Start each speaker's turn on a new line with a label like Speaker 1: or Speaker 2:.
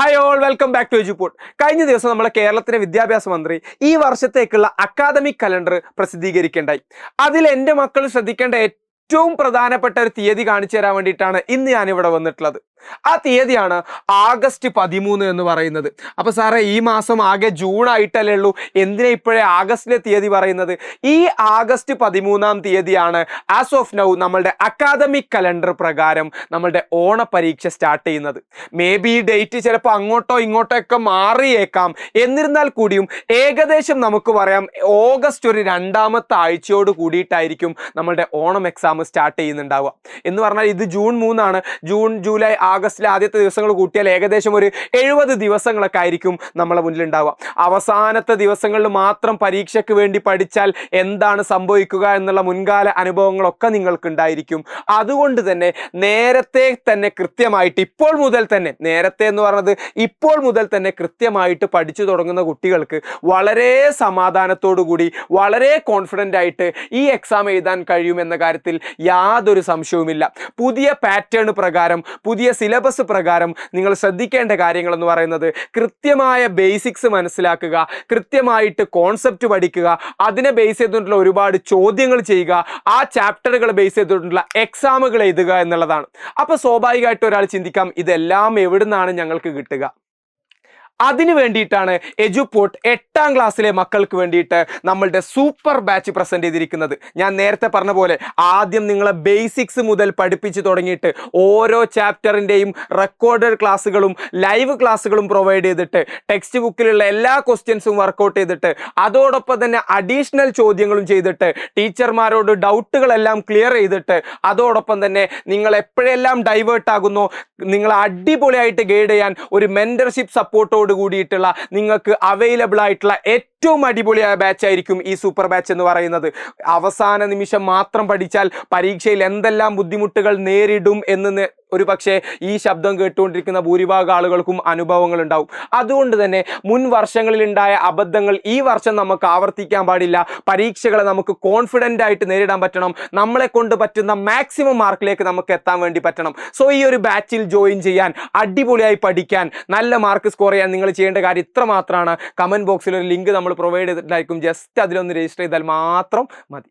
Speaker 1: Hi all, welcome back to Eduport. കഴിഞ്ഞ ദിവസം നമ്മളെ കേരളത്തിലെ വിദ്യാഭ്യാസ മന്ത്രി ഈ വർഷത്തേക്കുള്ള അക്കാദമിക് കലണ്ടർ പ്രസിദ്ധീകരിക്കേണ്ടായി. അതിൽ എൻ്റെ മക്കൾ ശ്രദ്ധിക്കേണ്ട ഏറ്റവും പ്രധാനപ്പെട്ട ഒരു തീയതി കാണിച്ചു തരാൻ വേണ്ടിയിട്ടാണ് ഇന്ന് ഞാനിവിടെ വന്നിട്ടുള്ളത്. ആ തീയതിയാണ് ആഗസ്റ്റ് 13 എന്ന് പറയുന്നത്. അപ്പൊ സാറേ, ഈ മാസം ആകെ ജൂൺ ആയിട്ടല്ലേ ഉള്ളൂ, എന്തിനാ ഇപ്പോഴേ ആഗസ്റ്റിലെ തീയതി പറയുന്നത്? ഈ ആഗസ്റ്റ് 13 തീയതിയാണ് ആസ് ഓഫ് നൗ നമ്മളുടെ അക്കാദമിക് കലണ്ടർ പ്രകാരം നമ്മളുടെ ഓണ പരീക്ഷ സ്റ്റാർട്ട് ചെയ്യുന്നത്. മേ ബി ഈ ഡേറ്റ് ചിലപ്പോൾ അങ്ങോട്ടോ ഇങ്ങോട്ടോ ഒക്കെ മാറിയേക്കാം. എന്നിരുന്നാൽ കൂടിയും ഏകദേശം നമുക്ക് പറയാം ഓഗസ്റ്റ് ഒരു 2ാമത്തെ ആഴ്ചയോട് കൂടിയിട്ടായിരിക്കും നമ്മളുടെ ഓണം എക്സാം സ്റ്റാർട്ട് ചെയ്യുന്നുണ്ടാവുക. എന്ന് പറഞ്ഞാൽ ഇത് ജൂൺ 3 ജൂൺ, ജൂലൈ, ആഗസ്റ്റിലെ ആദ്യത്തെ ദിവസങ്ങൾ കൂട്ടിയാൽ ഏകദേശം ഒരു 70 ദിവസങ്ങളൊക്കെ ആയിരിക്കും നമ്മളെ മുന്നിൽ ഉണ്ടാവുക. അവസാനത്തെ ദിവസങ്ങളിൽ മാത്രം പരീക്ഷയ്ക്ക് വേണ്ടി പഠിച്ചാൽ എന്താണ് സംഭവിക്കുക എന്നുള്ള മുൻകാല അനുഭവങ്ങളൊക്കെ നിങ്ങൾക്ക് ഉണ്ടായിരിക്കും. അതുകൊണ്ട് തന്നെ നേരത്തെ തന്നെ കൃത്യമായിട്ട് ഇപ്പോൾ മുതൽ തന്നെ, നേരത്തെ എന്ന് പറഞ്ഞത് ഇപ്പോൾ മുതൽ തന്നെ കൃത്യമായിട്ട് പഠിച്ചു തുടങ്ങുന്ന കുട്ടികൾക്ക് വളരെ സമാധാനത്തോടു കൂടി വളരെ കോൺഫിഡൻ്റ് ആയിട്ട് ഈ എക്സാം എഴുതാൻ കഴിയുമെന്ന കാര്യത്തിൽ യാതൊരു സംശയവുമില്ല. പുതിയ പാറ്റേൺ പ്രകാരം, പുതിയ സിലബസ് പ്രകാരം നിങ്ങൾ ശ്രദ്ധിക്കേണ്ട കാര്യങ്ങൾ എന്ന് പറയുന്നത് കൃത്യമായ ബേസിക്സ് മനസ്സിലാക്കുക, കൃത്യമായിട്ട് കോൺസെപ്റ്റ് പഠിക്കുക, അതിനെ ബേസ് ചെയ്തിട്ടുള്ള ഒരുപാട് ചോദ്യങ്ങൾ ചെയ്യുക, ആ ചാപ്റ്ററുകൾ ബേസ് ചെയ്തിട്ടുള്ള എക്സാമുകൾ എഴുതുക എന്നുള്ളതാണ്. അപ്പൊ സ്വാഭാവികമായിട്ട് ഒരാൾ ചിന്തിക്കാം, ഇതെല്ലാം എവിടുന്നാണ് ഞങ്ങൾക്ക് കിട്ടുക? അതിനു വേണ്ടിയിട്ടാണ് എജുപോർട്ട് 8ാം ക്ലാസ്സിലെ മക്കൾക്ക് വേണ്ടിയിട്ട് നമ്മളുടെ സൂപ്പർ ബാച്ച് പ്രസന്റ് ചെയ്തിരിക്കുന്നത്. ഞാൻ നേരത്തെ പറഞ്ഞ പോലെ ആദ്യം നിങ്ങളെ ബേസിക്സ് മുതൽ പഠിപ്പിച്ചു തുടങ്ങിയിട്ട് ഓരോ ചാപ്റ്ററിൻ്റെയും റെക്കോർഡഡ് ക്ലാസ്സുകളും ലൈവ് ക്ലാസ്സുകളും പ്രൊവൈഡ് ചെയ്തിട്ട് ടെക്സ്റ്റ് ബുക്കിലുള്ള എല്ലാ ക്വസ്റ്റ്യൻസും വർക്കൗട്ട് ചെയ്തിട്ട് അതോടൊപ്പം തന്നെ അഡീഷണൽ ചോദ്യങ്ങളും ചെയ്തിട്ട് ടീച്ചർമാരോട് ഡൗട്ടുകളെല്ലാം ക്ലിയർ ചെയ്തിട്ട് അതോടൊപ്പം തന്നെ നിങ്ങൾ എപ്പോഴെല്ലാം ഡൈവേർട്ട് ആകുന്നോ നിങ്ങൾ അടിപൊളിയായിട്ട് ഗൈഡ് ചെയ്യാൻ ഒരു മെന്റർഷിപ്പ് സപ്പോർട്ടോട് കൂടിയിട്ടുള്ള നിങ്ങൾക്ക് അവൈലബിൾ ആയിട്ടുള്ള ഏറ്റവും അടിപൊളിയായ ബാച്ച് ആയിരിക്കും ഈ സൂപ്പർ ബാച്ച് എന്ന് പറയുന്നത്. അവസാന നിമിഷം മാത്രം പഠിച്ചാൽ പരീക്ഷയിൽ എന്തെല്ലാം ബുദ്ധിമുട്ടുകൾ നേരിടും എന്ന് ഒരു പക്ഷേ ഈ ശബ്ദം കേട്ടുകൊണ്ടിരിക്കുന്ന ഭൂരിഭാഗം ആളുകൾക്കും അനുഭവങ്ങൾ ഉണ്ടാവും. അതുകൊണ്ട് തന്നെ മുൻ വർഷങ്ങളിൽ ഉണ്ടായ അബദ്ധങ്ങൾ ഈ വർഷം നമുക്ക് ആവർത്തിക്കാൻ പാടില്ല. പരീക്ഷകളെ നമുക്ക് കോൺഫിഡൻ്റ് ആയിട്ട് നേരിടാൻ പറ്റണം. നമ്മളെ കൊണ്ട് പറ്റുന്ന മാക്സിമം മാർക്കിലേക്ക് നമുക്ക് എത്താൻ വേണ്ടി പറ്റണം. സോ ഈ ഒരു ബാച്ചിൽ ജോയിൻ ചെയ്യാൻ, അടിപൊളിയായി പഠിക്കാൻ, നല്ല മാർക്ക് സ്കോർ ചെയ്യാൻ നിങ്ങൾ ചെയ്യേണ്ട കാര്യം ഇത്ര മാത്രമാണ്. കമൻറ്റ് ബോക്സിൽ ഒരു ലിങ്ക് നമ്മൾ പ്രൊവൈഡ് ചെയ്തിട്ടുണ്ടായിരിക്കും. ജസ്റ്റ് അതിലൊന്ന് രജിസ്റ്റർ ചെയ്താൽ മാത്രം മതി.